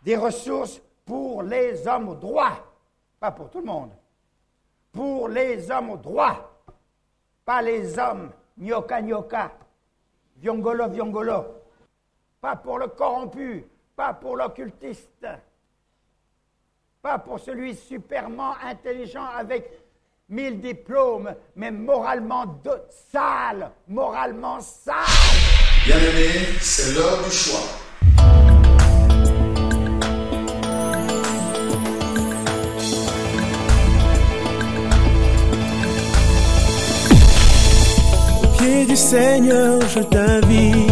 des ressources pour les hommes droits, pas pour tout le monde, pour les hommes droits, pas les hommes gnoka, viongolo, pas pour le corrompu, pas pour l'occultiste, pas pour celui superment intelligent avec 1000 diplômes, mais moralement sale. Bien-aimés, c'est l'heure du choix. Au pied du Seigneur, je t'invite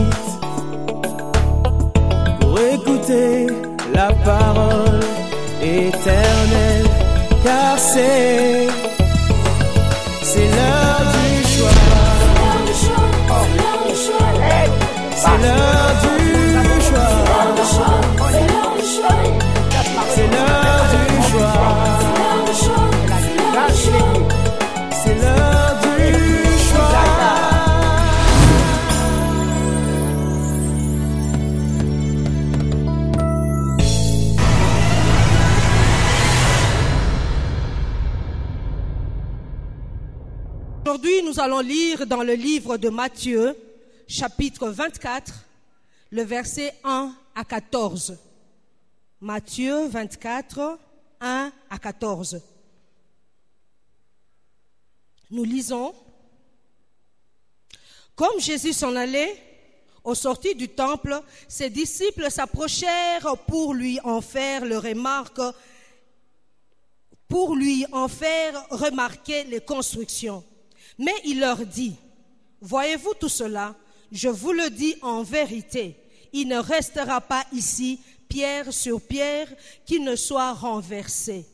pour écouter la parole éternelle, car c'est l'heure du choix. C'est l'heure du choix. C'est l'heure du choix. C'est l'heure du choix. Aujourd'hui, nous allons lire dans le livre de Matthieu, chapitre 24, le verset 1 à 14. Matthieu 24, 1 à 14. Nous lisons. Comme Jésus s'en allait, au sortir du temple, ses disciples s'approchèrent pour lui en faire remarquer les constructions. Mais il leur dit, « Voyez-vous tout cela? Je vous le dis en vérité, il ne restera pas ici pierre sur pierre qui ne soit renversée. »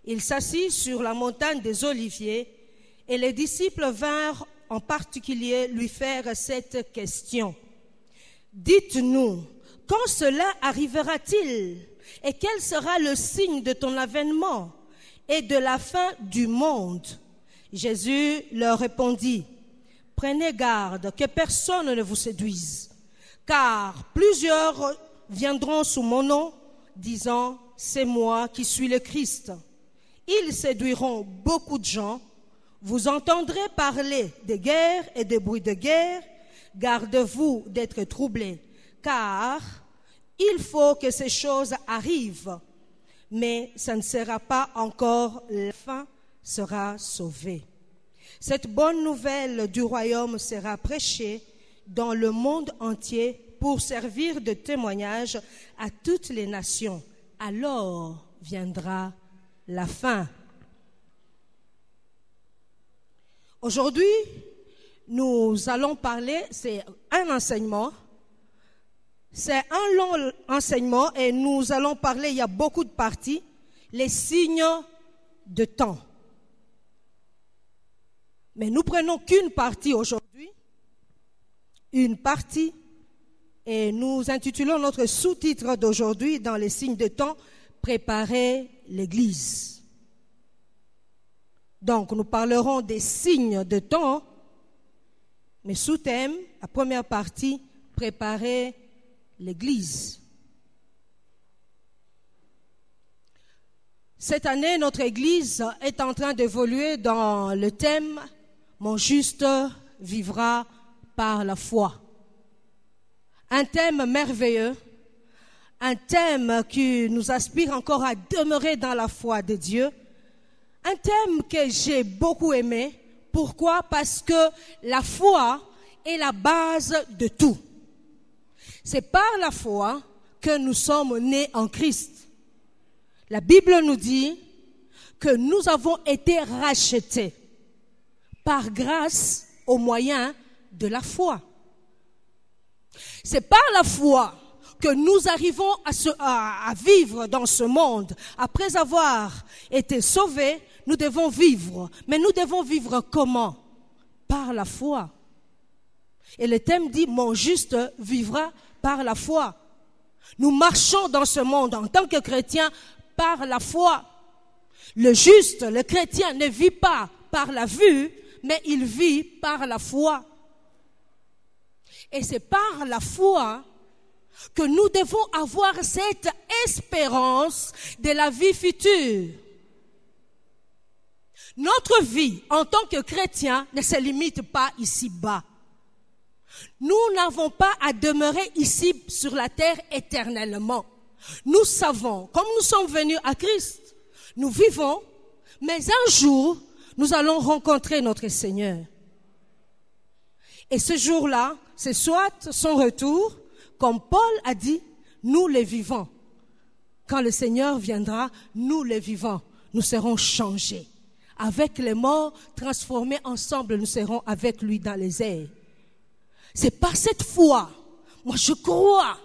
Il s'assit sur la montagne des Oliviers et les disciples vinrent en particulier lui faire cette question. « Dites-nous, quand cela arrivera-t-il? Et quel sera le signe de ton avènement et de la fin du monde? » Jésus leur répondit, « Prenez garde que personne ne vous séduise, car plusieurs viendront sous mon nom, disant, « C'est moi qui suis le Christ. » Ils séduiront beaucoup de gens. Vous entendrez parler de guerre et de bruits de guerre. Gardez-vous d'être troublés, car il faut que ces choses arrivent, mais ça ne sera pas encore la fin. Sera sauvé. Cette bonne nouvelle du royaume sera prêchée dans le monde entier pour servir de témoignage à toutes les nations. Alors viendra la fin. Aujourd'hui, nous allons parler, c'est un enseignement. C'est un long enseignement et nous allons parler, il y a beaucoup de parties, les signes de temps. Mais nous prenons qu'une partie aujourd'hui, une partie, et nous intitulons notre sous-titre d'aujourd'hui dans les signes de temps, préparer l'Église. Donc nous parlerons des signes de temps, mais sous-thème, la première partie, préparer l'Église. Cette année, notre Église est en train d'évoluer dans le thème « Mon juste vivra par la foi ». Un thème merveilleux, un thème qui nous aspire encore à demeurer dans la foi de Dieu, un thème que j'ai beaucoup aimé. Pourquoi? Parce que la foi est la base de tout. C'est par la foi que nous sommes nés en Christ. La Bible nous dit que nous avons été rachetés par grâce au moyen de la foi. C'est par la foi que nous arrivons à vivre dans ce monde. Après avoir été sauvés, nous devons vivre. Mais nous devons vivre comment? Par la foi. Et le thème dit, mon juste vivra par la foi. Nous marchons dans ce monde en tant que chrétiens par la foi. Le juste, le chrétien ne vit pas par la vue, mais il vit par la foi. Et c'est par la foi que nous devons avoir cette espérance de la vie future. Notre vie en tant que chrétien ne se limite pas ici-bas. Nous n'avons pas à demeurer ici sur la terre éternellement. Nous savons, comme nous sommes venus à Christ, nous vivons, mais un jour, nous allons rencontrer notre Seigneur. Et ce jour-là, c'est soit son retour, comme Paul a dit, nous les vivons. Quand le Seigneur viendra, nous les vivons, nous serons changés. Avec les morts, transformés ensemble, nous serons avec lui dans les airs. C'est par cette foi, moi je crois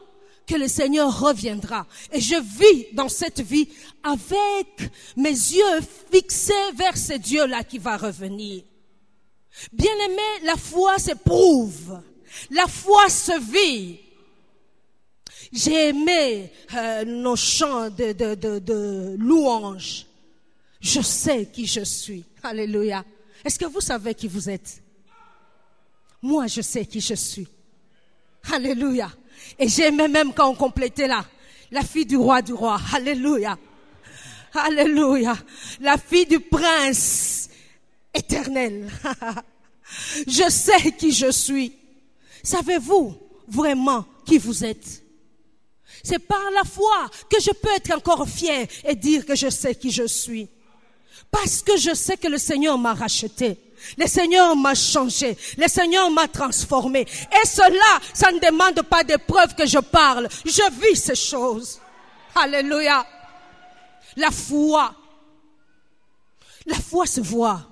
que le Seigneur reviendra. Et je vis dans cette vie avec mes yeux fixés vers ce Dieu-là qui va revenir. Bien-aimé, la foi s'éprouve, la foi se vit. J'ai aimé nos chants de louanges. Je sais qui je suis. Alléluia. Est-ce que vous savez qui vous êtes? Moi, je sais qui je suis. Alléluia. Et j'aimais même quand on complétait là, la fille du roi. Alléluia. Alléluia. La fille du prince éternel. Je sais qui je suis. Savez-vous vraiment qui vous êtes? C'est par la foi que je peux être encore fier et dire que je sais qui je suis. Parce que je sais que le Seigneur m'a racheté. Le Seigneur m'a changé. Le Seigneur m'a transformé. Et cela, ça ne demande pas de preuves que je parle. Je vis ces choses. Alléluia. La foi. La foi se voit.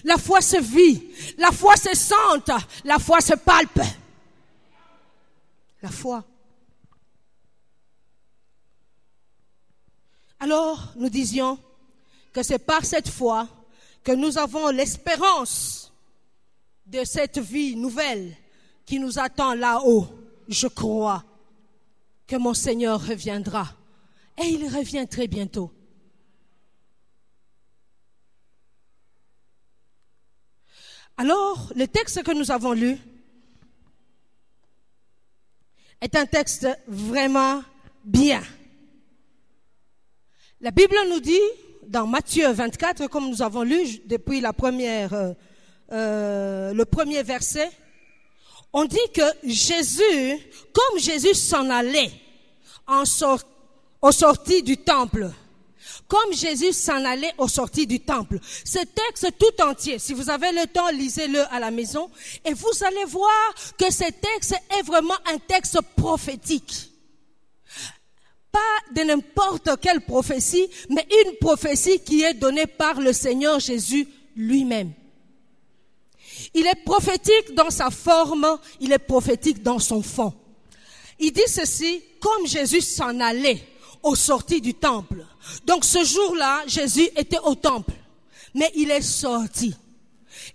La foi se vit. La foi se sente. La foi se palpe. La foi. Alors, nous disions que c'est par cette foi que nous avons l'espérance de cette vie nouvelle qui nous attend là-haut. Je crois que mon Seigneur reviendra. Et il revient très bientôt. Alors, le texte que nous avons lu est un texte vraiment bien. La Bible nous dit, dans Matthieu 24, comme nous avons lu depuis le premier verset, on dit que Jésus, comme Jésus s'en allait au sortie du temple, comme Jésus s'en allait au sortie du temple, ce texte tout entier, si vous avez le temps, lisez-le à la maison, et vous allez voir que ce texte est vraiment un texte prophétique. Pas de n'importe quelle prophétie, mais une prophétie qui est donnée par le Seigneur Jésus lui-même. Il est prophétique dans sa forme, il est prophétique dans son fond. Il dit ceci, comme Jésus s'en allait au sortie du temple. Donc ce jour-là, Jésus était au temple, mais il est sorti.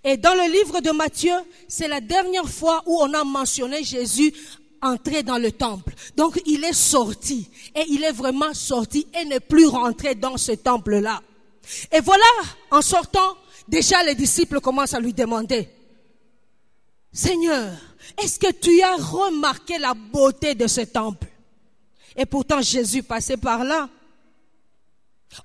Et dans le livre de Matthieu, c'est la dernière fois où on a mentionné Jésus entrer dans le temple. Donc il est sorti et il est vraiment sorti et n'est plus rentré dans ce temple-là. Et voilà, en sortant, déjà les disciples commencent à lui demander, Seigneur, est-ce que tu as remarqué la beauté de ce temple? Et pourtant Jésus passait par là.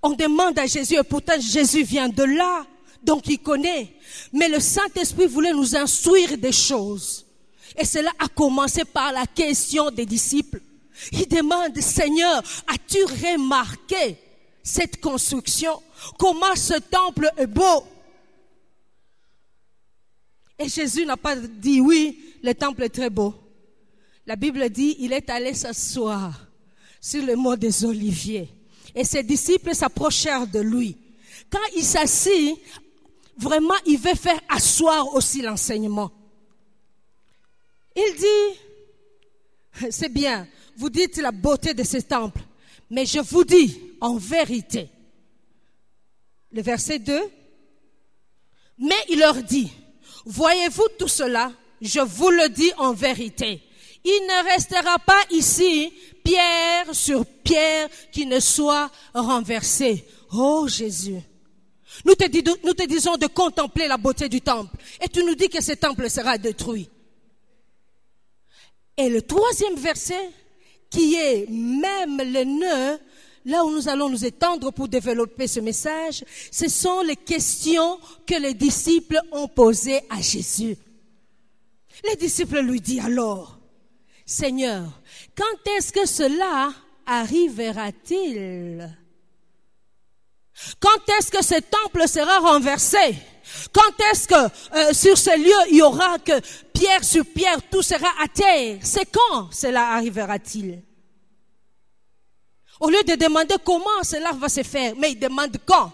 On demande à Jésus et pourtant Jésus vient de là, donc il connaît. Mais le Saint-Esprit voulait nous instruire des choses. Et cela a commencé par la question des disciples. Ils demandent, Seigneur, as-tu remarqué cette construction? Comment ce temple est beau? Et Jésus n'a pas dit, oui, le temple est très beau. La Bible dit, il est allé s'asseoir sur le mont des Oliviers. Et ses disciples s'approchèrent de lui. Quand il s'assit, vraiment, il veut faire asseoir aussi l'enseignement. Il dit, c'est bien, vous dites la beauté de ce temple, mais je vous dis en vérité, le verset 2, mais il leur dit, voyez-vous tout cela, je vous le dis en vérité, il ne restera pas ici pierre sur pierre qui ne soit renversée. Oh Jésus, nous te disons de contempler la beauté du temple et tu nous dis que ce temple sera détruit. Et le troisième verset qui est même le nœud, là où nous allons nous étendre pour développer ce message, ce sont les questions que les disciples ont posées à Jésus. Les disciples lui disent alors, Seigneur, quand est-ce que cela arrivera-t-il? Quand est-ce que ce temple sera renversé? Quand est-ce que sur ce lieu il y aura que pierre sur pierre tout sera à terre? C'est quand cela arrivera-t-il? Au lieu de demander comment cela va se faire, mais il demande quand.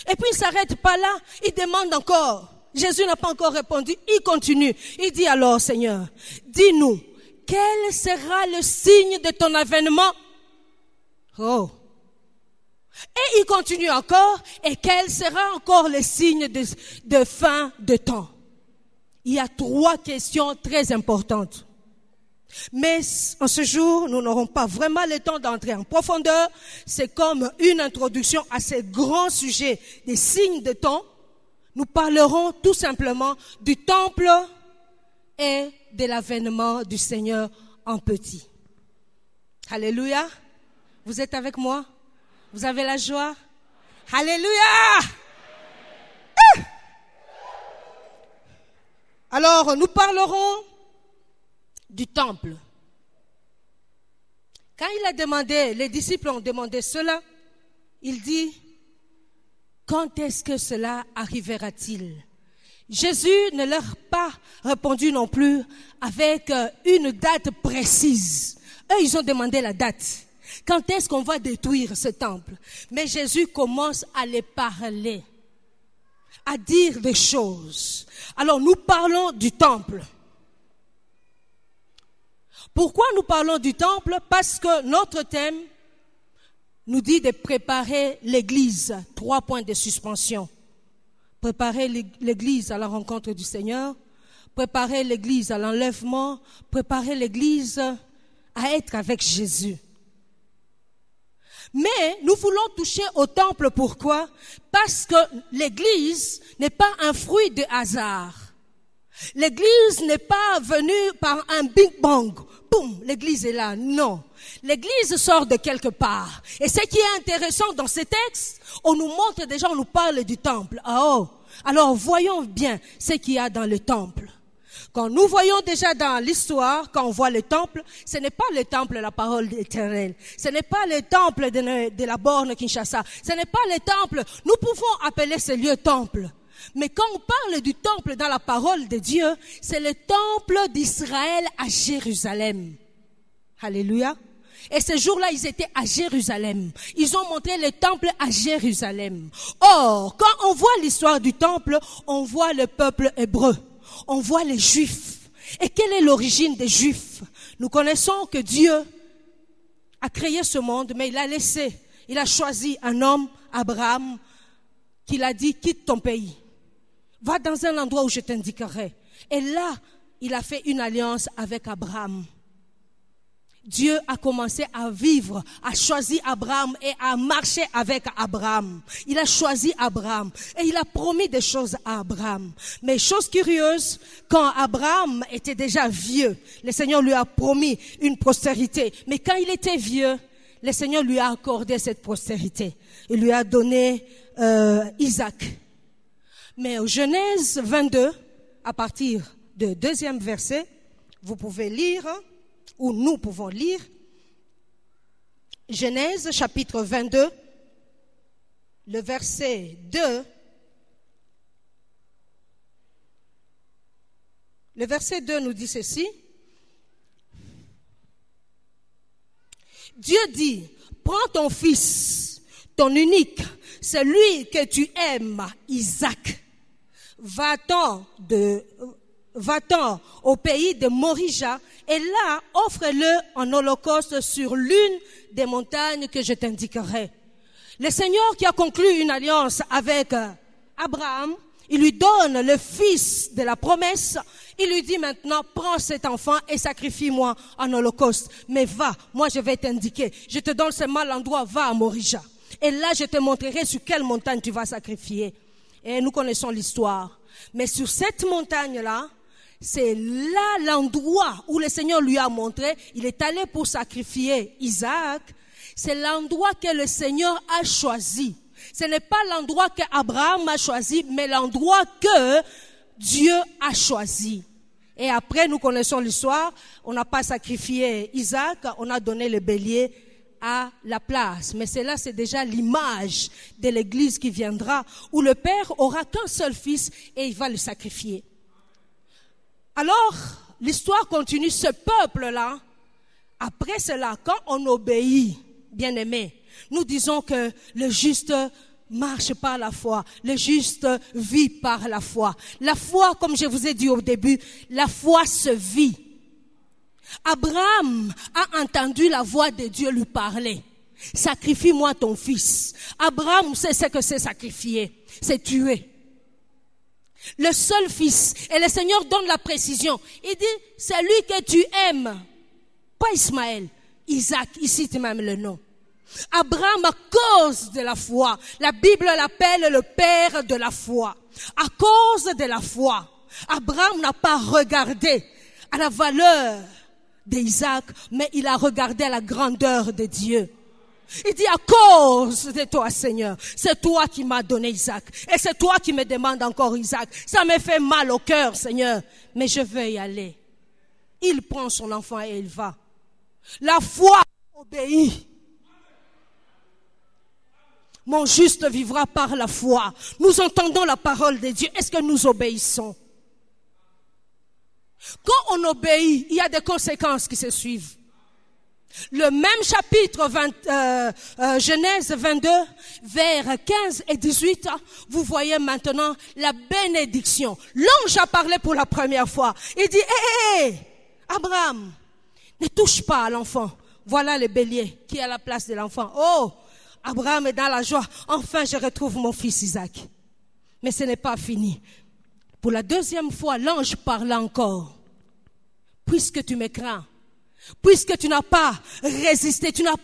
Et puis il ne s'arrête pas là, il demande encore. Jésus n'a pas encore répondu, il continue. Il dit alors, Seigneur, dis-nous, quel sera le signe de ton avènement? Oh. Et il continue encore, et quel sera encore le signe de fin de temps? Il y a 3 questions très importantes. Mais en ce jour, nous n'aurons pas vraiment le temps d'entrer en profondeur. C'est comme une introduction à ce grand sujet des signes de temps. Nous parlerons tout simplement du temple et de l'avènement du Seigneur en petit. Alléluia. Vous êtes avec moi? Vous avez la joie? Alléluia! Alors, nous parlerons du temple. Quand il a demandé, les disciples ont demandé cela, il dit, quand est-ce que cela arrivera-t-il? Jésus ne leur a pas répondu non plus avec une date précise. Eux, ils ont demandé la date. Quand est-ce qu'on va détruire ce temple? Mais Jésus commence à les parler, à dire des choses. Alors, nous parlons du temple. Pourquoi nous parlons du temple? Parce que notre thème nous dit de préparer l'église. 3 points de suspension. Préparer l'église à la rencontre du Seigneur, préparer l'église à l'enlèvement, préparer l'église à être avec Jésus. Mais nous voulons toucher au temple, pourquoi? Parce que l'église n'est pas un fruit de hasard. L'église n'est pas venue par un big bang. Boum, l'église est là. Non. L'église sort de quelque part. Et ce qui est intéressant dans ces textes, on nous montre déjà, on nous parle du temple. Oh. Alors voyons bien ce qu'il y a dans le temple. Quand nous voyons déjà dans l'histoire, quand on voit le temple, ce n'est pas le temple de la parole éternelle. Ce n'est pas le temple de la borne Kinshasa. Ce n'est pas le temple. Nous pouvons appeler ce lieu temple. Mais quand on parle du temple dans la parole de Dieu, c'est le temple d'Israël à Jérusalem. Alléluia. Et ce jour-là, ils étaient à Jérusalem. Ils ont montré le temple à Jérusalem. Or, quand on voit l'histoire du temple, on voit le peuple hébreu. On voit les Juifs. Et quelle est l'origine des Juifs? Nous connaissons que Dieu a créé ce monde, mais il a choisi un homme, Abraham, qu'il a dit, quitte ton pays. Va dans un endroit où je t'indiquerai. Et là, il a fait une alliance avec Abraham. Dieu a commencé à vivre, a choisi Abraham et a marché avec Abraham. Il a choisi Abraham et il a promis des choses à Abraham. Mais chose curieuse, quand Abraham était déjà vieux, le Seigneur lui a promis une postérité. Mais quand il était vieux, le Seigneur lui a accordé cette postérité. Il lui a donné Isaac. Mais au Genèse 22, à partir du 2e verset, vous pouvez lire, ou nous pouvons lire, Genèse chapitre 22, le verset 2. Le verset 2 nous dit ceci. Dieu dit, prends ton fils, ton unique, celui que tu aimes, Isaac. Va-t'en au pays de Morija et là, offre-le en holocauste sur l'une des montagnes que je t'indiquerai. Le Seigneur qui a conclu une alliance avec Abraham, il lui donne le fils de la promesse. Il lui dit maintenant, prends cet enfant et sacrifie-moi en holocauste. Mais va, moi je vais t'indiquer. Je te donne seulement l'endroit, va à Morija. Et là, je te montrerai sur quelle montagne tu vas sacrifier. Et nous connaissons l'histoire. Mais sur cette montagne-là, c'est là l'endroit où le Seigneur lui a montré, il est allé pour sacrifier Isaac, c'est l'endroit que le Seigneur a choisi. Ce n'est pas l'endroit que Abraham a choisi, mais l'endroit que Dieu a choisi. Et après, nous connaissons l'histoire, on n'a pas sacrifié Isaac, on a donné le bélier à la place. Mais cela, c'est déjà l'image de l'église qui viendra, où le père aura qu'un seul fils et il va le sacrifier. Alors, l'histoire continue, ce peuple-là, après cela, quand on obéit, bien-aimé, nous disons que le juste marche par la foi, le juste vit par la foi. La foi, comme je vous ai dit au début, la foi se vit. Abraham a entendu la voix de Dieu lui parler. Sacrifie-moi ton fils. Abraham sait ce que c'est sacrifier, c'est tuer. Le seul fils, et le Seigneur donne la précision. Il dit, c'est lui que tu aimes, pas Ismaël, Isaac, ici tu même le nom. Abraham, à cause de la foi, la Bible l'appelle le père de la foi. À cause de la foi, Abraham n'a pas regardé à la valeur d'Isaac, mais il a regardé à la grandeur de Dieu. Il dit, à cause de toi, Seigneur, c'est toi qui m'as donné Isaac. Et c'est toi qui me demandes encore Isaac. Ça me fait mal au cœur, Seigneur, mais je veux y aller. Il prend son enfant et il va. La foi obéit. Mon juste vivra par la foi. Nous entendons la parole de Dieu. Est-ce que nous obéissons? Quand on obéit, il y a des conséquences qui se suivent. Le même chapitre, Genèse 22, vers 15 et 18, vous voyez maintenant la bénédiction. L'ange a parlé pour la première fois. Il dit, hé, Abraham, ne touche pas à l'enfant. Voilà le bélier qui est à la place de l'enfant. Oh, Abraham est dans la joie. Enfin, je retrouve mon fils Isaac. Mais ce n'est pas fini. Pour la deuxième fois, l'ange parla encore. Puisque tu me crains, puisque tu n'as pas résisté, tu n'as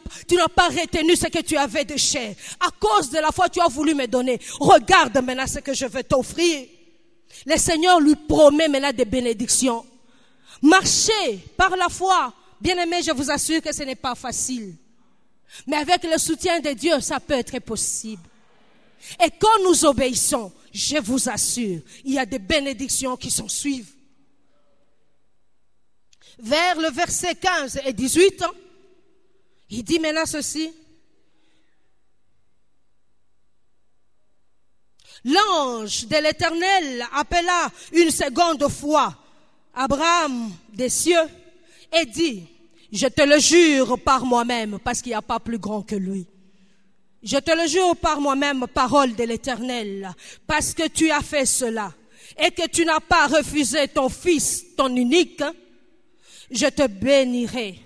pas retenu ce que tu avais de cher. À cause de la foi, tu as voulu me donner. Regarde maintenant ce que je vais t'offrir. Le Seigneur lui promet maintenant des bénédictions. Marcher par la foi. Bien-aimé, je vous assure que ce n'est pas facile. Mais avec le soutien de Dieu, ça peut être possible. Et quand nous obéissons, je vous assure, il y a des bénédictions qui s'en suivent. Vers le verset 15 et 18, il dit maintenant ceci. L'ange de l'Éternel appela une seconde fois Abraham des cieux et dit, je te le jure par moi-même, parce qu'il n'y a pas plus grand que lui. Je te le jure par moi-même, parole de l'Éternel, parce que tu as fait cela et que tu n'as pas refusé ton fils, ton unique, je te bénirai.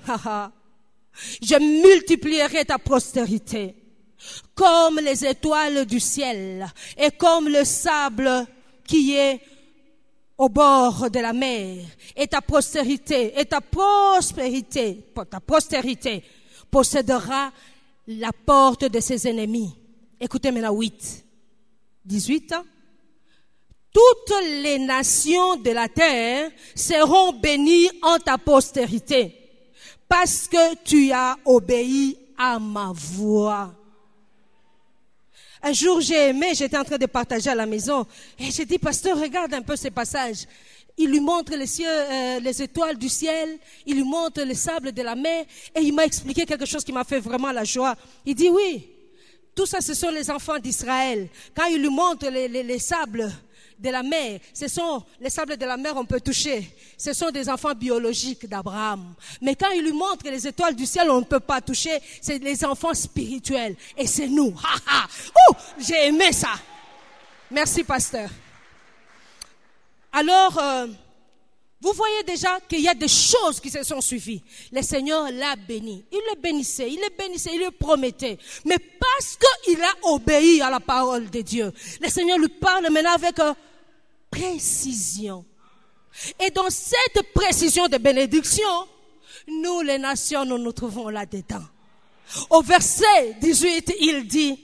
Je multiplierai ta postérité comme les étoiles du ciel et comme le sable qui est au bord de la mer, et ta postérité possédera la porte de ses ennemis. Écoutez maintenant 18. Toutes les nations de la terre seront bénies en ta postérité, parce que tu as obéi à ma voix. Un jour, j'étais en train de partager à la maison, et j'ai dit, pasteur, regarde un peu ce passage. Il lui montre les cieux, les étoiles du ciel, il lui montre le sable de la mer, et il m'a expliqué quelque chose qui m'a fait vraiment la joie. Il dit, oui, tout ça, ce sont les enfants d'Israël. Quand il lui montre les sables de la mer, ce sont les sables de la mer, on peut toucher. Ce sont des enfants biologiques d'Abraham. Mais quand il lui montre les étoiles du ciel, on ne peut pas toucher. C'est les enfants spirituels. Et c'est nous. J'ai aimé ça. Merci, pasteur. Alors, vous voyez déjà qu'il y a des choses qui se sont suivies. Le Seigneur l'a béni. Il le bénissait, il le promettait. Mais parce qu'il a obéi à la parole de Dieu, le Seigneur lui parle maintenant avec précision. Et dans cette précision de bénédiction, nous les nations, nous nous trouvons là-dedans. Au verset 18, il dit,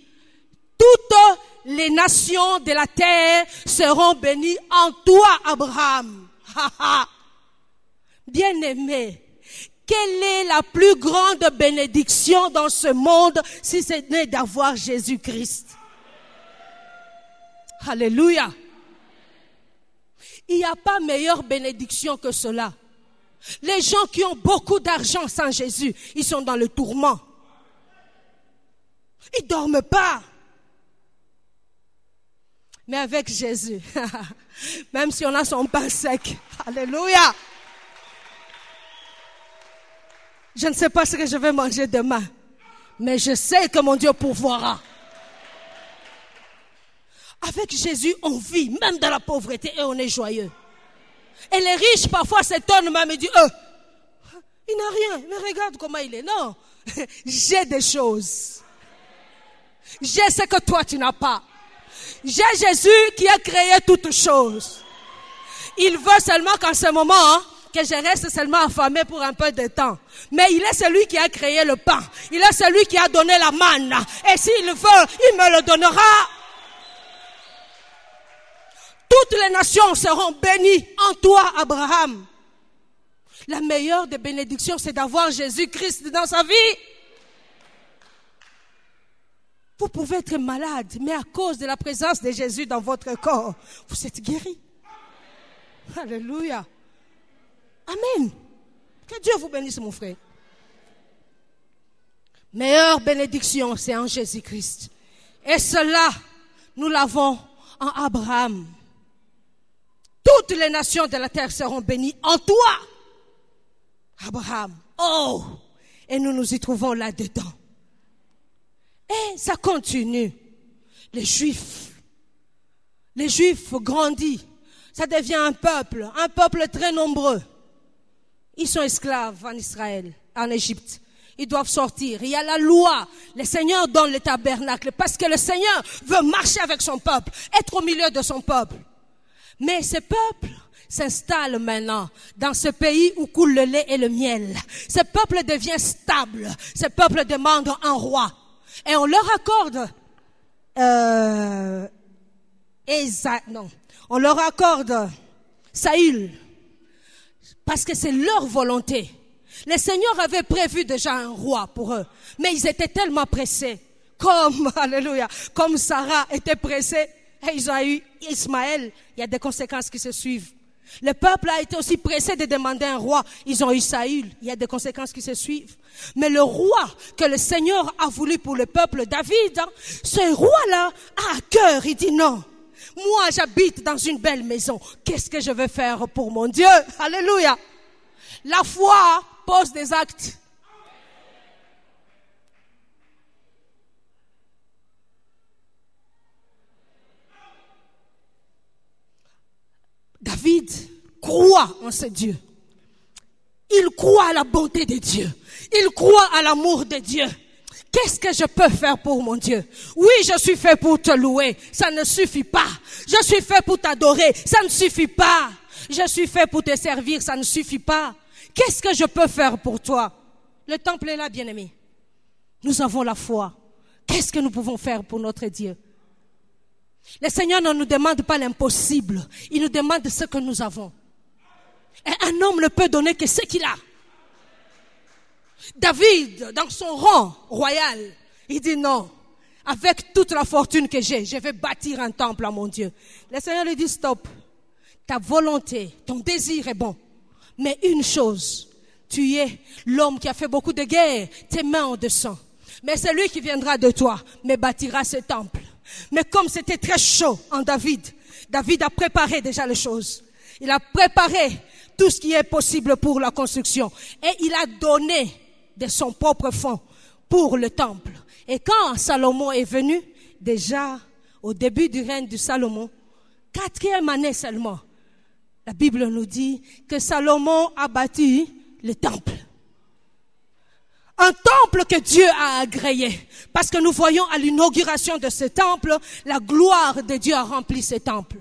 toutes les nations de la terre seront bénies en toi, Abraham. Bien-aimé, quelle est la plus grande bénédiction dans ce monde si ce n'est d'avoir Jésus-Christ? Alléluia. Il n'y a pas meilleure bénédiction que cela. Les gens qui ont beaucoup d'argent sans Jésus, ils sont dans le tourment. Ils ne dorment pas. Mais avec Jésus, même si on a son pain sec, alléluia. Je ne sais pas ce que je vais manger demain, mais je sais que mon Dieu pourvoira. Avec Jésus, on vit, même dans la pauvreté, et on est joyeux. Et les riches, parfois, s'étonnent même et disent, il n'a rien, mais regarde comment il est. Non, j'ai des choses. J'ai ce que toi, tu n'as pas. J'ai Jésus qui a créé toutes choses. Il veut seulement qu'en ce moment, que je reste seulement affamé pour un peu de temps. Mais il est celui qui a créé le pain. Il est celui qui a donné la manne. Et s'il veut, il me le donnera. Toutes les nations seront bénies en toi, Abraham. La meilleure des bénédictions, c'est d'avoir Jésus-Christ dans sa vie. Vous pouvez être malade, mais à cause de la présence de Jésus dans votre corps, vous êtes guéri. Alléluia. Amen. Que Dieu vous bénisse, mon frère. Meilleure bénédiction, c'est en Jésus-Christ. Et cela, nous l'avons en Abraham. Toutes les nations de la terre seront bénies en toi, Abraham. Oh, et nous nous y trouvons là-dedans. Et ça continue. Les Juifs grandissent. Ça devient un peuple très nombreux. Ils sont esclaves en Israël, en Égypte. Ils doivent sortir. Il y a la loi. Le Seigneur donne le tabernacle parce que le Seigneur veut marcher avec son peuple, être au milieu de son peuple. Mais ce peuple s'installe maintenant dans ce pays où coule le lait et le miel. Ce peuple devient stable. Ce peuple demande un roi. Et on leur accorde on leur accorde Saül parce que c'est leur volonté. Le Seigneur avait prévu déjà un roi pour eux, mais ils étaient tellement pressés, comme Sarah était pressée et ils ont eu Ismaël. Il y a des conséquences qui se suivent. Le peuple a été aussi pressé de demander un roi. Ils ont eu Saül. Il y a des conséquences qui se suivent. Mais le roi que le Seigneur a voulu pour le peuple David, ce roi-là a à cœur. Il dit non. Moi, j'habite dans une belle maison. Qu'est-ce que je vais faire pour mon Dieu? Alléluia. La foi pose des actes. David croit en ce Dieu. Il croit à la bonté de Dieu. Il croit à l'amour de Dieu. Qu'est-ce que je peux faire pour mon Dieu? Oui, je suis fait pour te louer. Ça ne suffit pas. Je suis fait pour t'adorer. Ça ne suffit pas. Je suis fait pour te servir. Ça ne suffit pas. Qu'est-ce que je peux faire pour toi? Le temple est là, bien-aimé. Nous avons la foi. Qu'est-ce que nous pouvons faire pour notre Dieu? Le Seigneur ne nous demande pas l'impossible. Il nous demande ce que nous avons. Et un homme ne peut donner que ce qu'il a. David, dans son rang royal, il dit non. Avec toute la fortune que j'ai, je vais bâtir un temple à mon Dieu. Le Seigneur lui dit stop. Ta volonté, ton désir est bon. Mais une chose, tu es l'homme qui a fait beaucoup de guerres. Tes mains ont de sang. Mais celui qui viendra de toi me bâtira ce temple. Mais comme c'était très chaud en David, David a préparé déjà les choses. Il a préparé tout ce qui est possible pour la construction. Et il a donné de son propre fonds pour le temple. Et quand Salomon est venu, déjà au début du règne de Salomon, 4e année seulement, la Bible nous dit que Salomon a bâti le temple. Un temple que Dieu a agréé. Parce que nous voyons à l'inauguration de ce temple, la gloire de Dieu a rempli ce temple.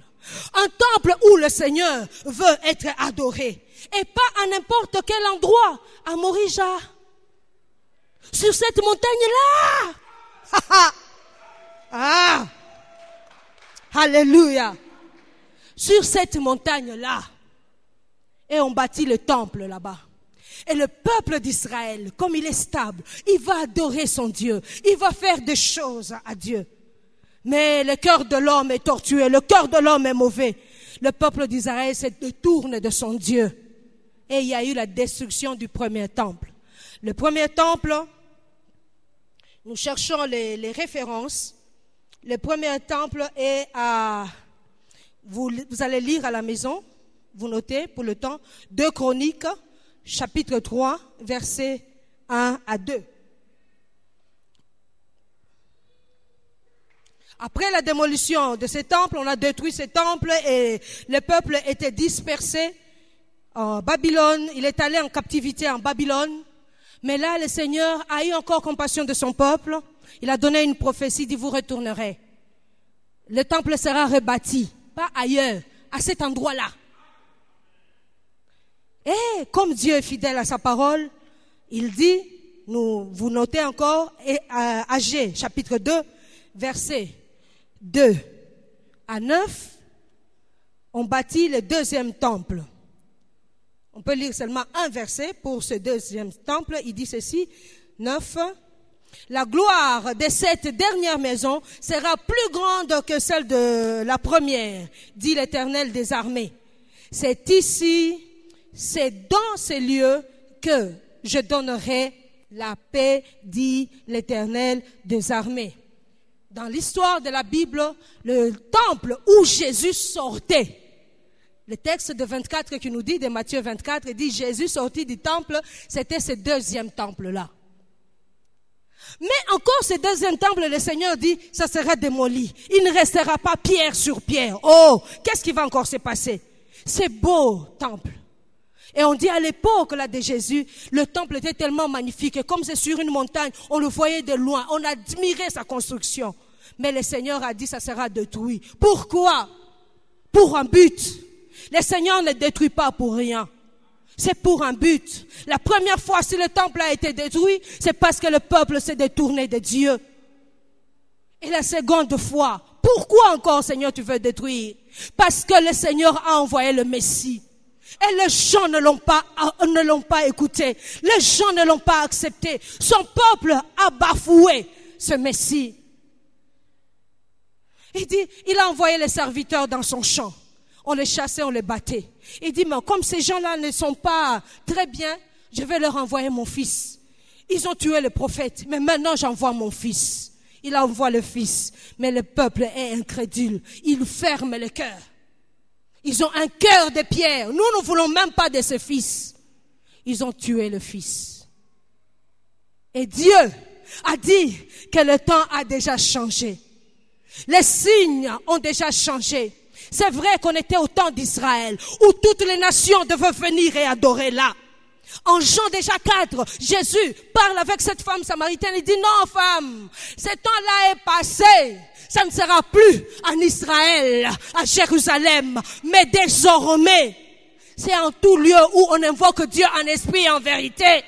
Un temple où le Seigneur veut être adoré. Et pas à n'importe quel endroit. À Morija. Sur cette montagne-là. Ah. Alléluia. Sur cette montagne-là. Et on bâtit le temple là-bas. Et le peuple d'Israël, comme il est stable, il va adorer son Dieu. Il va faire des choses à Dieu. Mais le cœur de l'homme est tortueux, le cœur de l'homme est mauvais. Le peuple d'Israël se détourne de son Dieu. Et il y a eu la destruction du premier temple. Le premier temple, nous cherchons les références. Le premier temple est à... Vous allez lire à la maison, vous notez pour le temps, 2 Chroniques, chapitre 3, versets 1 à 2. Après la démolition de ces temples, on a détruit ces temples et le peuple était dispersé en Babylone. Il est allé en captivité en Babylone. Mais là, le Seigneur a eu encore compassion de son peuple. Il a donné une prophétie, il dit, vous retournerez. Le temple sera rebâti, pas ailleurs, à cet endroit-là. Et comme Dieu est fidèle à sa parole, il dit, vous notez encore, Agé, chapitre 2, versets 2 à 9, on bâtit le deuxième temple. On peut lire seulement un verset pour ce deuxième temple. Il dit ceci, 9. La gloire de cette dernière maison sera plus grande que celle de la première, dit l'Éternel des armées. C'est ici, c'est dans ces lieux que je donnerai la paix, dit l'Éternel des armées. Dans l'histoire de la Bible, le temple où Jésus sortait, le texte de 24 qui nous dit, de Matthieu 24, dit Jésus sortit du temple, c'était ce deuxième temple-là. Mais encore ce deuxième temple, le Seigneur dit, ça sera démoli. Il ne restera pas pierre sur pierre. Oh, qu'est-ce qui va encore se passer? C'est beau temple. Et on dit à l'époque là de Jésus, le temple était tellement magnifique. Et comme c'est sur une montagne, on le voyait de loin. On admirait sa construction. Mais le Seigneur a dit, ça sera détruit. Pourquoi? Pour un but. Le Seigneur ne détruit pas pour rien. C'est pour un but. La première fois, si le temple a été détruit, c'est parce que le peuple s'est détourné de Dieu. Et la seconde fois, pourquoi encore, Seigneur, tu veux détruire? Parce que le Seigneur a envoyé le Messie. Et les gens ne l'ont pas écouté. Les gens ne l'ont pas accepté. Son peuple a bafoué ce Messie. Il dit, il a envoyé les serviteurs dans son champ. On les chassait, on les battait. Il dit, mais comme ces gens-là ne sont pas très bien, je vais leur envoyer mon fils. Ils ont tué le prophète, mais maintenant j'envoie mon fils. Il envoie le fils, mais le peuple est incrédule. Il ferme le cœur. Ils ont un cœur de pierre. Nous ne voulons même pas de ce fils. Ils ont tué le fils. Et Dieu a dit que le temps a déjà changé. Les signes ont déjà changé. C'est vrai qu'on était au temps d'Israël, où toutes les nations devaient venir et adorer là. En Jean déjà 4, Jésus parle avec cette femme samaritaine. Il dit, non femme, ce temps-là est passé. Ça ne sera plus en Israël, à Jérusalem, mais désormais, c'est en tout lieu où on invoque Dieu en esprit et en vérité.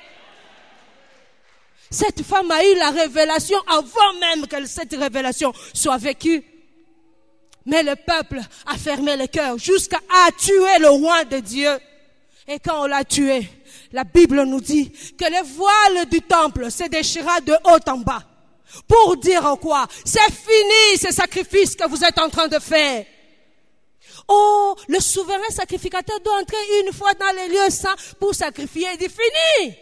Cette femme a eu la révélation avant même que cette révélation soit vécue. Mais le peuple a fermé le cœur jusqu'à tuer le roi de Dieu. Et quand on l'a tué, la Bible nous dit que le voile du temple se déchira de haut en bas. Pour dire quoi? C'est fini ce sacrifice que vous êtes en train de faire. Oh, le souverain sacrificateur doit entrer une fois dans les lieux saints pour sacrifier. Il dit fini.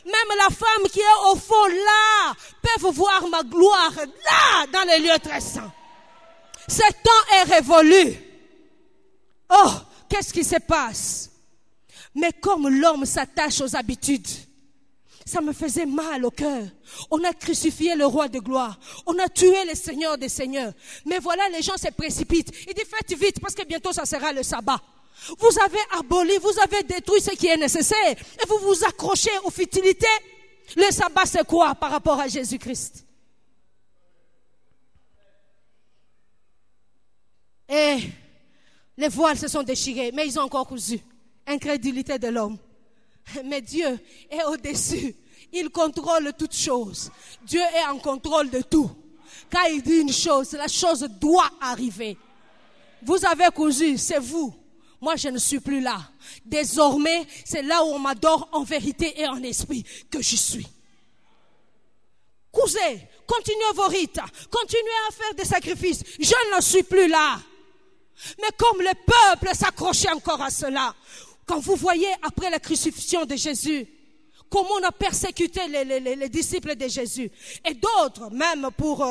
Même la femme qui est au fond là peut voir ma gloire là dans les lieux très saints. Ce temps est révolu. Oh, qu'est-ce qui se passe? Mais comme l'homme s'attache aux habitudes, ça me faisait mal au cœur. On a crucifié le roi de gloire. On a tué le Seigneur des seigneurs. Mais voilà, les gens se précipitent. Il dit, faites vite parce que bientôt ça sera le sabbat. Vous avez aboli, vous avez détruit ce qui est nécessaire. Et vous vous accrochez aux futilités. Le sabbat, c'est quoi par rapport à Jésus-Christ? Et les voiles se sont déchirés, mais ils ont encore cousu. Incrédulité de l'homme. Mais Dieu est au-dessus. Il contrôle toutes choses. Dieu est en contrôle de tout. Quand il dit une chose, la chose doit arriver. Vous avez cousu, c'est vous. Moi, je ne suis plus là. Désormais, c'est là où on m'adore en vérité et en esprit que je suis. Cousins, continuez vos rites. Continuez à faire des sacrifices. Je ne suis plus là. Mais comme le peuple s'accrochait encore à cela, quand vous voyez après la crucifixion de Jésus, comment on a persécuté les disciples de Jésus. Et d'autres, même pour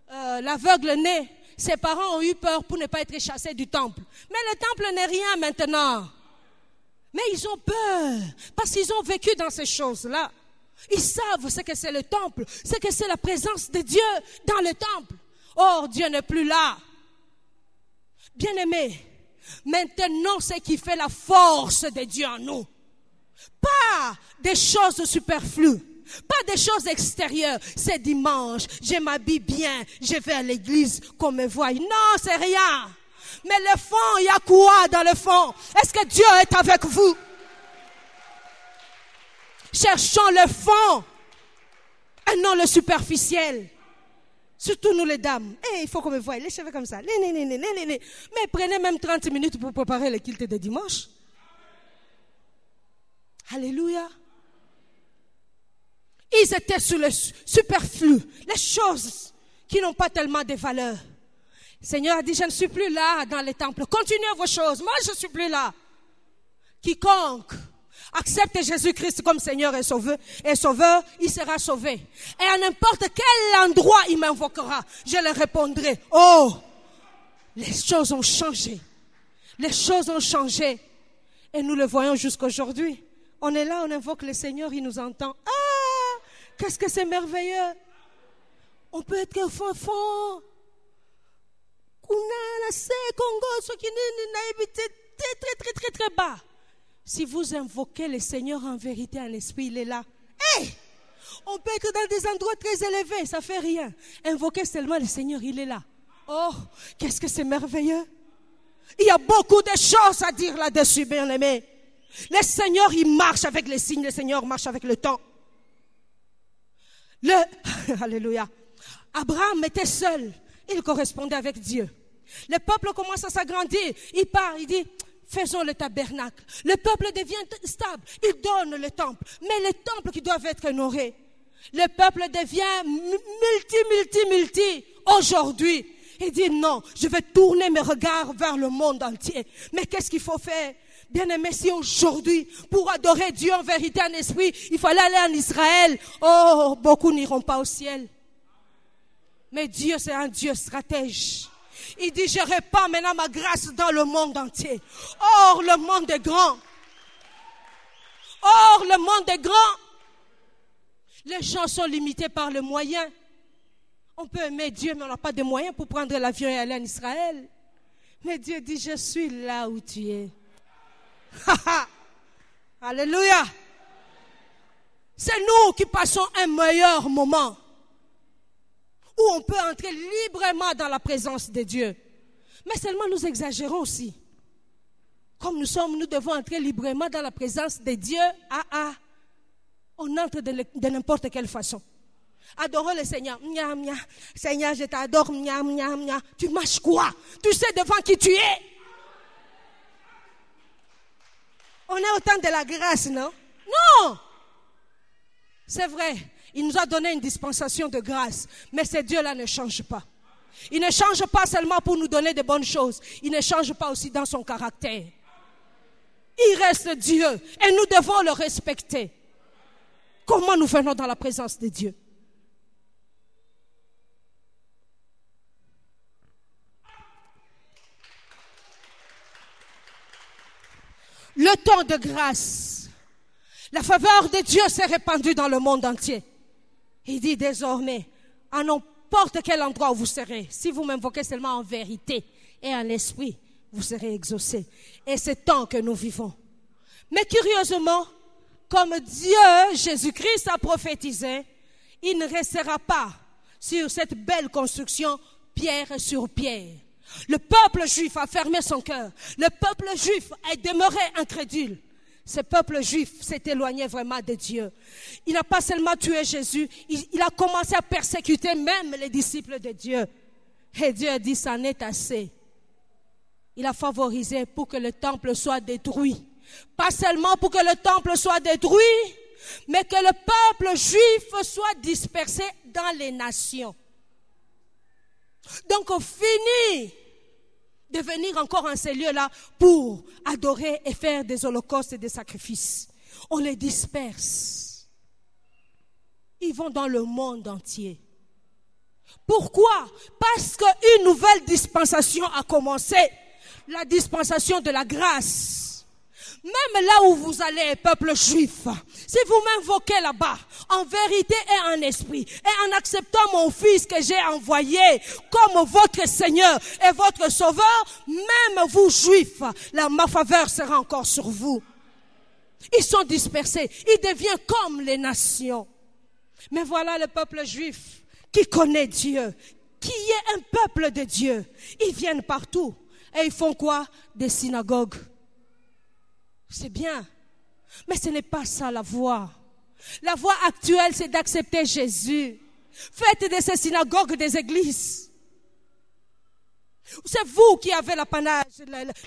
l'aveugle né, ses parents ont eu peur pour ne pas être chassés du temple. Mais le temple n'est rien maintenant. Mais ils ont peur, parce qu'ils ont vécu dans ces choses-là. Ils savent ce que c'est le temple, ce que c'est la présence de Dieu dans le temple. Or, Dieu n'est plus là. Bien-aimés, maintenant, ce qui fait la force de Dieu en nous, pas des choses superflues, pas des choses extérieures. C'est dimanche, je m'habille bien, je vais à l'église qu'on me voie. Non, c'est rien. Mais le fond, il y a quoi dans le fond? Est-ce que Dieu est avec vous? Cherchons le fond et non le superficiel. Surtout nous les dames. Il faut qu'on me voie, les cheveux comme ça. Mais prenez même 30 minutes pour préparer le culte de dimanche. Alléluia. Ils étaient sur le superflu, les choses qui n'ont pas tellement de valeur. Le Seigneur a dit, je ne suis plus là dans les temples. Continuez vos choses. Moi, je ne suis plus là. Quiconque accepte Jésus-Christ comme Seigneur et Sauveur, il sera sauvé. Et à n'importe quel endroit il m'invoquera, je le répondrai. Oh, les choses ont changé. Les choses ont changé. Et nous le voyons jusqu'aujourd'hui. On est là, on invoque le Seigneur, il nous entend. Ah, qu'est-ce que c'est merveilleux. On peut être au fond. Très bas. Si vous invoquez le Seigneur en vérité, en esprit, il est là. On peut être dans des endroits très élevés, ça fait rien. Invoquez seulement le Seigneur, il est là. Oh, qu'est-ce que c'est merveilleux. Il y a beaucoup de choses à dire là-dessus, bien-aimés. Le Seigneur, il marche avec les signes, le Seigneur marche avec le temps. Alléluia. Abraham était seul, il correspondait avec Dieu. Le peuple commence à s'agrandir, il part, il dit, faisons le tabernacle. Le peuple devient stable, il donne le temple, mais le temple qui doit être honoré. Le peuple devient multi. Aujourd'hui, il dit non, je vais tourner mes regards vers le monde entier. Mais qu'est-ce qu'il faut faire? Bien-aimé, si aujourd'hui, pour adorer Dieu en vérité, en esprit, il fallait aller en Israël, oh, beaucoup n'iront pas au ciel. Mais Dieu, c'est un Dieu stratège. Il dit, je répands maintenant ma grâce dans le monde entier. Or, le monde est grand. Or, le monde est grand. Les gens sont limités par les moyens. On peut aimer Dieu, mais on n'a pas de moyens pour prendre l'avion et aller en Israël. Mais Dieu dit, je suis là où tu es. Alléluia. C'est nous qui passons un meilleur moment où on peut entrer librement dans la présence de Dieu. Mais seulement nous exagérons aussi. Comme nous devons entrer librement dans la présence de Dieu. On entre de n'importe quelle façon. Adorons le Seigneur. Seigneur, je t'adore. Tu marches quoi? Tu sais devant qui tu es? On est au temps de la grâce, non? Non! C'est vrai, il nous a donné une dispensation de grâce, mais ce Dieu-là ne change pas. Il ne change pas seulement pour nous donner de bonnes choses, il ne change pas aussi dans son caractère. Il reste Dieu et nous devons le respecter. Comment nous venons dans la présence de Dieu? Le temps de grâce, la faveur de Dieu s'est répandue dans le monde entier. Il dit désormais, à n'importe quel endroit où vous serez, si vous m'invoquez seulement en vérité et en esprit, vous serez exaucés. Et c'est temps que nous vivons. Mais curieusement, comme Dieu, Jésus-Christ a prophétisé, il ne restera pas sur cette belle construction pierre sur pierre. Le peuple juif a fermé son cœur. Le peuple juif est demeuré incrédule. Ce peuple juif s'est éloigné vraiment de Dieu. Il n'a pas seulement tué Jésus, il a commencé à persécuter même les disciples de Dieu. Et Dieu a dit, ça en est assez. il a favorisé pour que le temple soit détruit. Pas seulement pour que le temple soit détruit, mais que le peuple juif soit dispersé dans les nations. Donc, on finit de venir encore en ces lieux-là pour adorer et faire des holocaustes et des sacrifices. On les disperse. Ils vont dans le monde entier. Pourquoi? Parce qu'une nouvelle dispensation a commencé. La dispensation de la grâce. Même là où vous allez, peuple juif, si vous m'invoquez là-bas, en vérité et en esprit, et en acceptant mon Fils que j'ai envoyé comme votre Seigneur et votre Sauveur, même vous juifs, ma faveur sera encore sur vous. Ils sont dispersés, ils deviennent comme les nations. Mais voilà le peuple juif qui connaît Dieu, qui est un peuple de Dieu. Ils viennent partout et ils font quoi? Des synagogues. C'est bien, mais ce n'est pas ça la voie. La voie actuelle, c'est d'accepter Jésus. Faites de ces synagogues des églises. C'est vous qui avez l'apanage,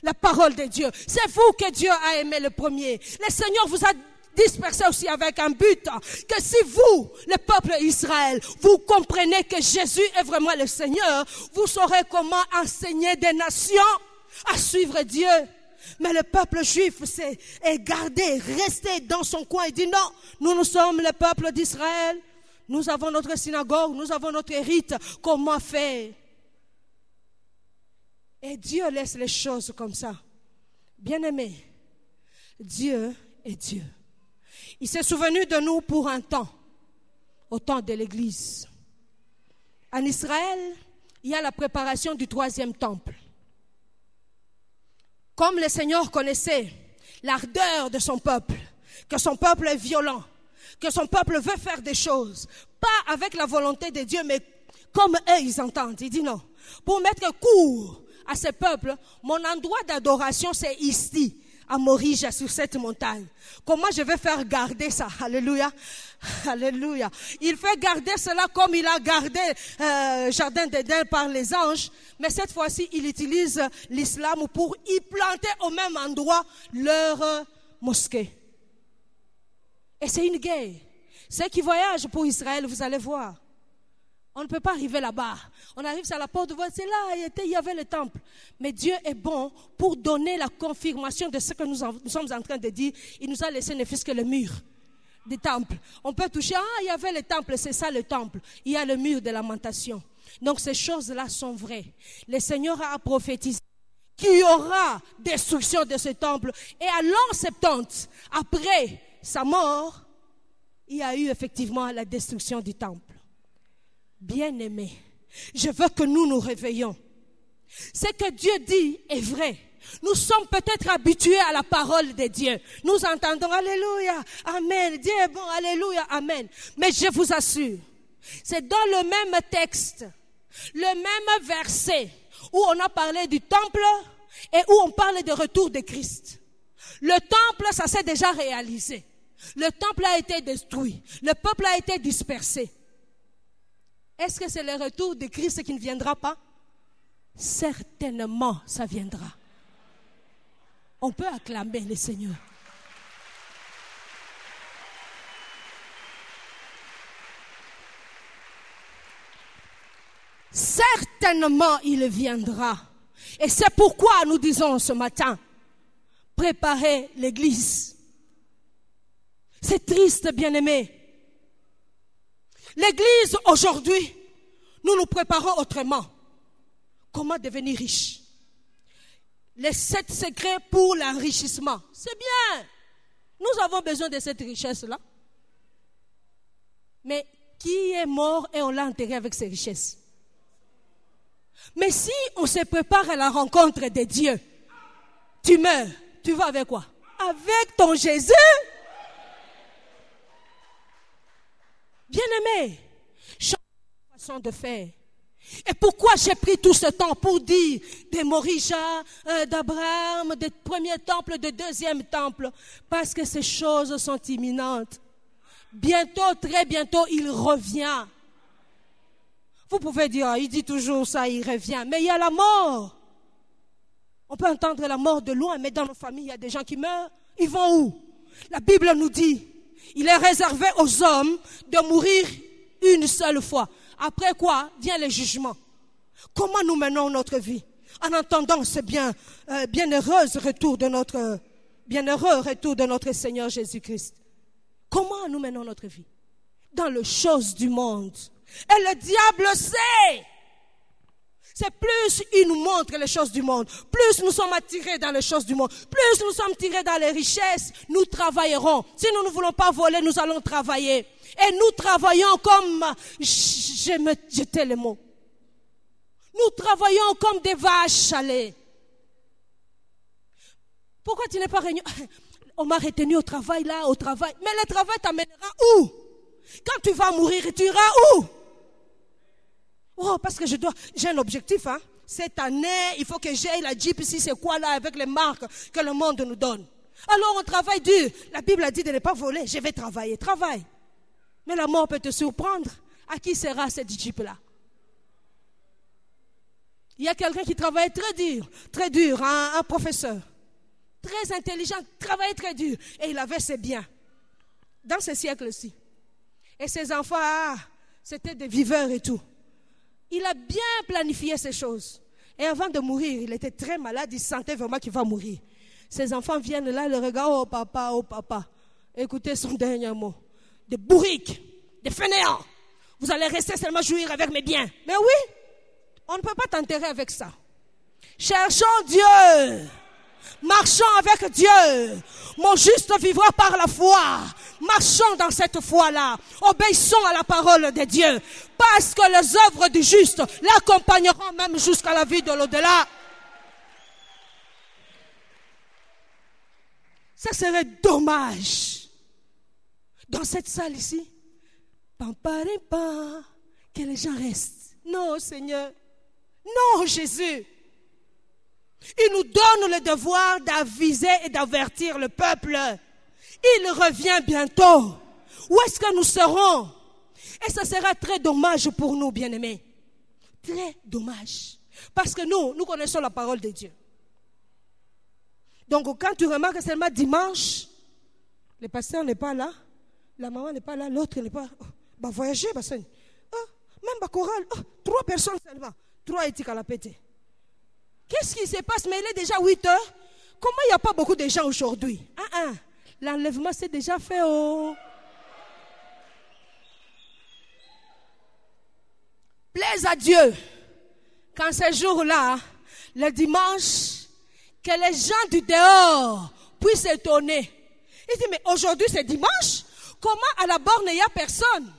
la parole de Dieu. C'est vous que Dieu a aimé le premier. Le Seigneur vous a dispersé aussi avec un but. Que si vous, le peuple Israël, vous comprenez que Jésus est vraiment le Seigneur, vous saurez comment enseigner des nations à suivre Dieu. Mais le peuple juif est gardé, resté dans son coin et dit non, nous sommes le peuple d'Israël, nous avons notre synagogue, nous avons notre rite, comment faire? Et Dieu laisse les choses comme ça. Bien-aimés, Dieu est Dieu. Il s'est souvenu de nous pour un temps, au temps de l'Église. En Israël, il y a la préparation du 3e temple. Comme le Seigneur connaissait l'ardeur de son peuple, que son peuple est violent, que son peuple veut faire des choses, pas avec la volonté de Dieu, mais comme eux ils entendent. Il dit non. Pour mettre court à ce peuple, mon endroit d'adoration c'est ici, à Morija, sur cette montagne. Comment je vais faire garder ça? Alléluia. Alléluia. Il fait garder cela comme il a gardé Jardin d'Éden par les anges. Mais cette fois-ci, il utilise l'islam pour y planter au même endroit leur mosquée. Et c'est une guerre. Ceux qui voyagent pour Israël, vous allez voir. On ne peut pas arriver là-bas. On arrive à la porte de voir, c'est là, il y avait le temple. Mais Dieu est bon pour donner la confirmation de ce que nous sommes en train de dire. Il nous a laissé ne fût-ce que le mur des temples. On peut toucher, il y avait le temple, c'est ça le temple. Il y a le mur de lamentation. Donc ces choses-là sont vraies. Le Seigneur a prophétisé qu'il y aura destruction de ce temple. Et à l'an 70, après sa mort, il y a eu effectivement la destruction du temple. Bien-aimés, je veux que nous nous réveillons. Ce que Dieu dit est vrai. Nous sommes peut-être habitués à la parole de Dieu. Nous entendons Alléluia, Amen. Dieu est bon, Alléluia, Amen. Mais je vous assure, c'est dans le même texte, le même verset où on a parlé du temple et où on parle du retour de Christ. Le temple, ça s'est déjà réalisé. Le temple a été détruit. Le peuple a été dispersé. Est-ce que c'est le retour de Christ qui ne viendra pas? Certainement, ça viendra. On peut acclamer le Seigneur. Certainement, il viendra. Et c'est pourquoi nous disons ce matin, préparez l'église. C'est triste, bien-aimés. L'église, aujourd'hui, nous nous préparons autrement. Comment devenir riche? Les 7 secrets pour l'enrichissement. C'est bien. Nous avons besoin de cette richesse-là. Mais qui est mort et on l'a enterré avec ses richesses? Mais si on se prépare à la rencontre de Dieu, tu meurs, tu vas avec quoi? Avec ton Jésus? Bien-aimé, change la façon de faire. Et pourquoi j'ai pris tout ce temps pour dire des Morija, d'Abraham, des premiers temples, des deuxièmes temples? Parce que ces choses sont imminentes. Bientôt, très bientôt, il revient. Vous pouvez dire, il dit toujours ça, il revient. Mais il y a la mort. On peut entendre la mort de loin, mais dans nos familles, il y a des gens qui meurent. Ils vont où? La Bible nous dit, il est réservé aux hommes de mourir une seule fois. Après quoi vient le jugement. Comment nous menons notre vie? En attendant ce bienheureux retour de notre Seigneur Jésus-Christ. Comment nous menons notre vie? Dans les choses du monde. Et le diable sait. C'est plus il nous montre les choses du monde, plus nous sommes attirés dans les choses du monde, plus nous sommes tirés dans les richesses, nous travaillerons. Si nous ne voulons pas voler, nous allons travailler. Et nous travaillons comme, jeter le mot. Nous travaillons comme des vaches à lait. Pourquoi tu n'es pas réuni? On m'a retenu au travail là, au travail. Mais le travail t'amènera où? Quand tu vas mourir, tu iras où? Oh, parce que j'ai un objectif, hein. Cette année, il faut que j'aille la Jeep ici, c'est quoi là, avec les marques que le monde nous donne. Alors on travaille dur. La Bible a dit de ne pas voler. Je vais travailler, travaille. Mais la mort peut te surprendre. À qui sera cette Jeep là? Il y a quelqu'un qui travaille très dur, un professeur. Très intelligent, travaillait très dur. Et il avait ses biens. Dans ce siècle-ci. Et ses enfants, c'était des viveurs et tout. Il a bien planifié ces choses. Et avant de mourir, il était très malade, il sentait vraiment qu'il va mourir. Ses enfants viennent là, le regardent, oh papa. Écoutez son dernier mot. Des bourriques, des fainéants. Vous allez rester seulement jouir avec mes biens. Mais oui, on ne peut pas t'enterrer avec ça. Cherchons Dieu. Marchons avec Dieu. Mon juste vivra par la foi. Marchons dans cette foi-là. Obéissons à la parole de Dieu. Parce que les œuvres du juste l'accompagneront même jusqu'à la vie de l'au-delà. Ça serait dommage. Dans cette salle ici, que les gens restent. Non, Seigneur. Non, Jésus. Il nous donne le devoir d'aviser et d'avertir le peuple. Il revient bientôt. Où est-ce que nous serons? Et ça sera très dommage pour nous, bien-aimés. Très dommage. Parce que nous connaissons la parole de Dieu. Donc, quand tu remarques seulement dimanche, le pasteur n'est pas là, la maman n'est pas là, l'autre n'est pas là. Voyager, même la chorale, 3 personnes seulement. 3 éthiques à la pété. Qu'est-ce qui se passe? Mais il est déjà 8 heures. Comment il n'y a pas beaucoup de gens aujourd'hui? L'enlèvement s'est déjà fait. Plaise à Dieu qu'en ce jour-là, le dimanche, que les gens du dehors puissent étonner. Il dit, mais aujourd'hui c'est dimanche? Comment à la borne il n'y a personne?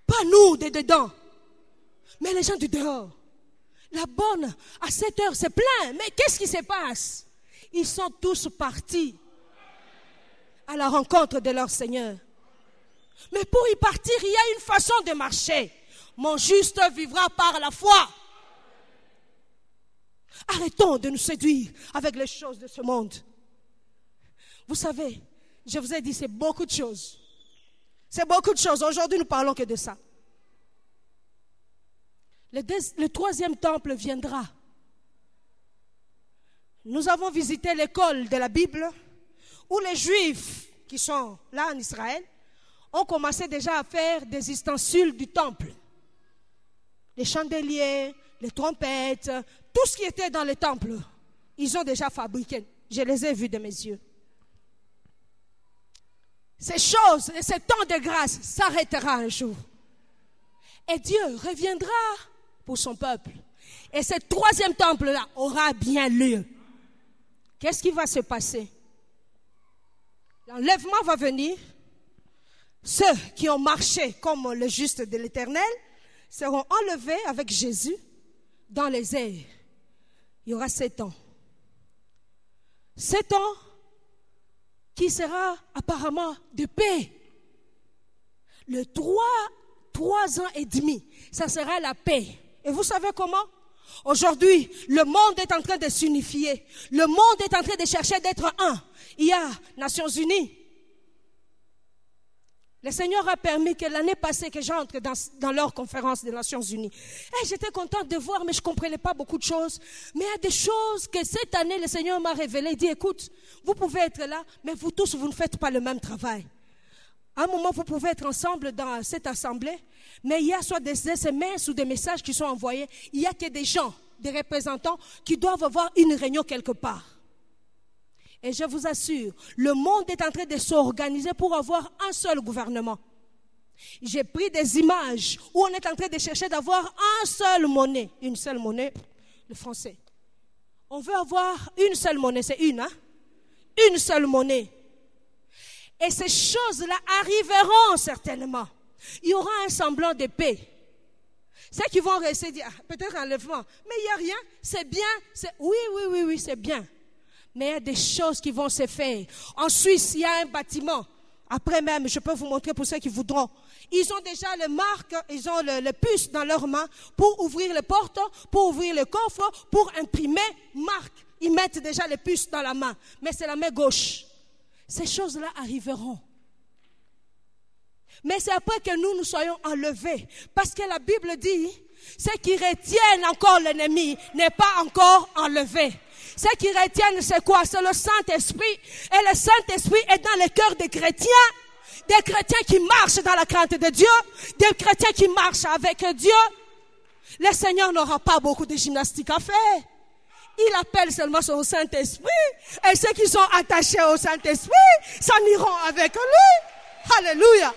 Pas nous de dedans, mais les gens du dehors. La borne, à 7 heures, c'est plein. Mais qu'est-ce qui se passe? Ils sont tous partis à la rencontre de leur Seigneur. Mais pour y partir, il y a une façon de marcher. Mon juste vivra par la foi. Arrêtons de nous séduire avec les choses de ce monde. Vous savez, je vous ai dit, c'est beaucoup de choses. C'est beaucoup de choses. Aujourd'hui, nous parlons que de ça. Le 3e temple viendra. Nous avons visité l'école de la Bible où les Juifs qui sont là en Israël ont commencé déjà à faire des ustensiles du temple. Les chandeliers, les trompettes, tout ce qui était dans le temple, ils ont déjà fabriqué. Je les ai vus de mes yeux. Ces choses et ce temps de grâce s'arrêtera un jour. Et Dieu reviendra pour son peuple. Et ce 3e temple-là aura bien lieu. Qu'est-ce qui va se passer? L'enlèvement va venir. Ceux qui ont marché comme le juste de l'Éternel seront enlevés avec Jésus dans les airs. Il y aura 7 ans. 7 ans qui sera apparemment de paix. Le 3 ans et demi, ça sera la paix. Et vous savez comment? Aujourd'hui, le monde est en train de s'unifier. Le monde est en train de chercher d'être un. Il y a Nations Unies. Le Seigneur a permis que l'année passée que j'entre dans leur conférence des Nations Unies. Et j'étais contente de voir, mais je ne comprenais pas beaucoup de choses. Mais il y a des choses que cette année, le Seigneur m'a révélées. Il dit, écoute, vous pouvez être là, mais vous tous, vous ne faites pas le même travail. À un moment, vous pouvez être ensemble dans cette assemblée, mais il y a soit des SMS ou des messages qui sont envoyés. Il n'y a que des gens, des représentants qui doivent avoir une réunion quelque part. Et je vous assure, le monde est en train de s'organiser pour avoir un seul gouvernement. J'ai pris des images où on est en train de chercher d'avoir une seule monnaie, le français. On veut avoir une seule monnaie, c'est une seule monnaie. Et ces choses-là arriveront certainement. Il y aura un semblant de paix. Ceux qui vont rester dire, peut-être enlèvement, mais il n'y a rien, c'est bien, oui, c'est bien. Mais il y a des choses qui vont se faire. En Suisse, il y a un bâtiment. Après même, je peux vous montrer pour ceux qui voudront. Ils ont déjà les marques, ils ont le puce dans leurs mains pour ouvrir les portes, pour ouvrir le coffre, pour imprimer marque. Ils mettent déjà les puces dans la main. Mais c'est la main gauche. Ces choses-là arriveront. Mais c'est après que nous soyons enlevés. Parce que la Bible dit, ceux qui retiennent encore l'ennemi n'est pas encore enlevé. Ceux qui retiennent, c'est quoi? C'est le Saint-Esprit. Et le Saint-Esprit est dans le cœur des chrétiens. Des chrétiens qui marchent dans la crainte de Dieu. Des chrétiens qui marchent avec Dieu. Le Seigneur n'aura pas beaucoup de gymnastique à faire. Il appelle seulement son Saint-Esprit. Et ceux qui sont attachés au Saint-Esprit s'en iront avec lui. Alléluia.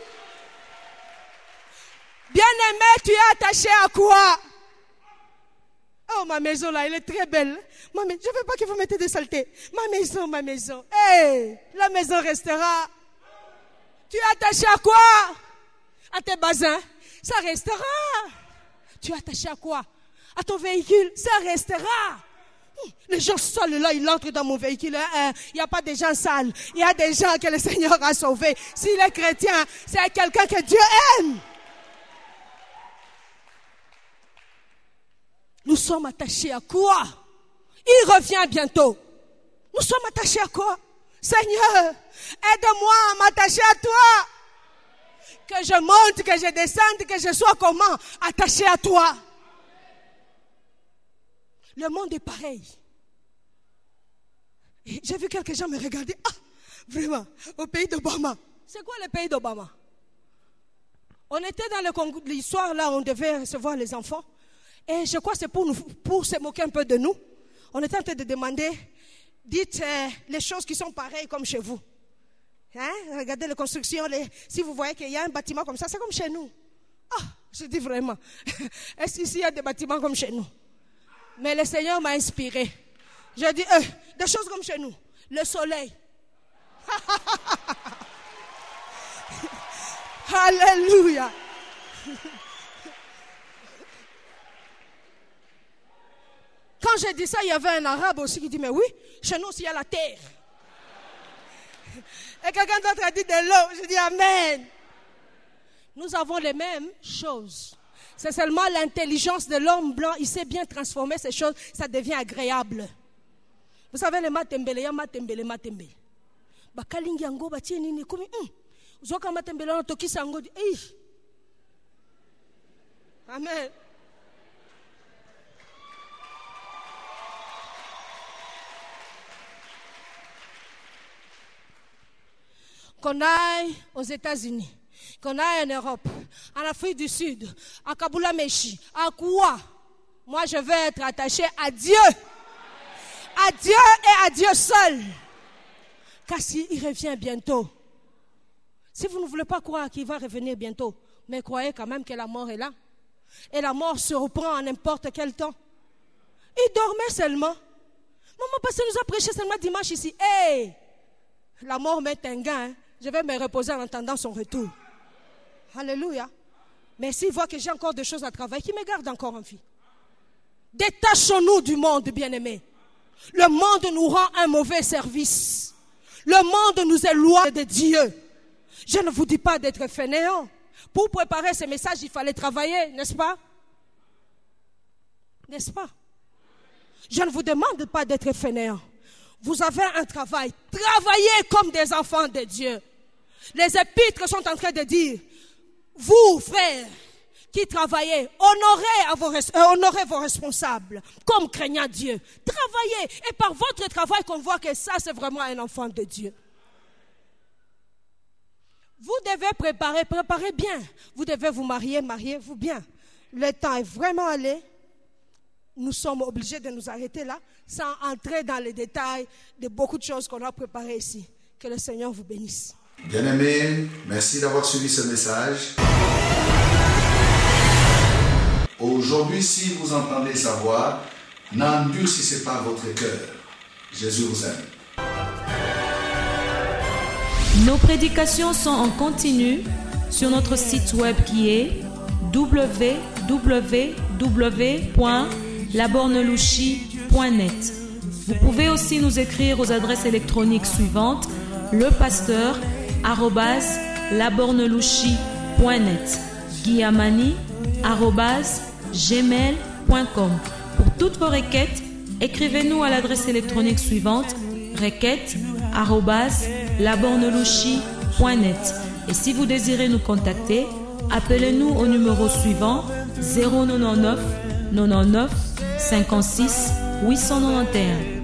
Bien-aimé, tu es attaché à quoi? Oh, ma maison là, elle est très belle. Je ne veux pas que vous mettez des saletés. Ma maison. Hey, la maison restera. Tu es attaché à quoi? À tes basins. Ça restera. Tu es attaché à quoi? À ton véhicule. Ça restera. Les gens sales là, ils entrent dans mon véhicule. Il n'y a pas de gens sales. Il y a des gens que le Seigneur a sauvés. S'il est chrétien, c'est quelqu'un que Dieu aime. Nous sommes attachés à quoi? Il revient bientôt. Nous sommes attachés à quoi? Seigneur, aide-moi à m'attacher à toi. Que je monte, que je descende, que je sois comment? Attaché à toi. Le monde est pareil. J'ai vu quelques gens me regarder. Ah, vraiment, au pays d'Obama. C'est quoi le pays d'Obama? On était dans l'histoire là, on devait recevoir les enfants. Et je crois que c'est pour se moquer un peu de nous. On était en train de demander, dites les choses qui sont pareilles comme chez vous. Hein? Regardez les constructions, si vous voyez qu'il y a un bâtiment comme ça, c'est comme chez nous. Ah, je dis vraiment, est-ce qu'ici il y a des bâtiments comme chez nous? Mais le Seigneur m'a inspiré. Je dis, des choses comme chez nous. Le soleil. Alléluia. Quand j'ai dit ça, il y avait un arabe aussi qui dit, mais oui, chez nous aussi il y a la terre. Et quelqu'un d'autre a dit de l'eau. Je dis amen. Nous avons les mêmes choses. C'est seulement l'intelligence de l'homme blanc. Il sait bien transformer ces choses. Ça devient agréable. Vous savez, les matembele, il y a matembele. Bakalingi yango batie nini komi. Zoka matembele on toki sango di. Amen. Qu'on aille aux États-Unis, qu'on aille en Europe, en Afrique du Sud, à Kaboula Meshi, à quoi? Moi, je veux être attaché à Dieu. À Dieu et à Dieu seul. Car il revient bientôt. Si vous ne voulez pas croire qu'il va revenir bientôt, mais croyez quand même que la mort est là. Et la mort se reprend à n'importe quel temps. Il dormait seulement. Maman, parce que nous a prêché seulement dimanche ici. Hey! La mort m'est un gain. Je vais me reposer en attendant son retour. Alléluia. Mais s'il voit que j'ai encore des choses à travailler, qu'il me garde encore en vie. Détachons-nous du monde, bien-aimés. Le monde nous rend un mauvais service. Le monde nous éloigne de Dieu. Je ne vous dis pas d'être fainéant. Pour préparer ce message, il fallait travailler, n'est-ce pas? N'est-ce pas? Je ne vous demande pas d'être fainéant. Vous avez un travail. Travaillez comme des enfants de Dieu. Les épîtres sont en train de dire, vous, frères, qui travaillez, honorez vos responsables, comme craignant Dieu. Travaillez, et par votre travail qu'on voit que ça, c'est vraiment un enfant de Dieu. Vous devez préparer bien. Vous devez vous mariez-vous bien. Le temps est vraiment allé. Nous sommes obligés de nous arrêter là, sans entrer dans les détails de beaucoup de choses qu'on a préparées ici. Que le Seigneur vous bénisse. Bien-aimés, merci d'avoir suivi ce message. Aujourd'hui, si vous entendez sa voix, n'endurcissez pas votre cœur. Jésus vous aime. Nos prédications sont en continu sur notre site web qui est www.labornelouchi.net. Vous pouvez aussi nous écrire aux adresses électroniques suivantes: lepasteur@labornelouchi.net, guillamani@gmail.com. Pour toutes vos requêtes, écrivez-nous à l'adresse électronique suivante: requêtes@labornelouchi.net. Et si vous désirez nous contacter, appelez-nous au numéro suivant: 099 99 56 891.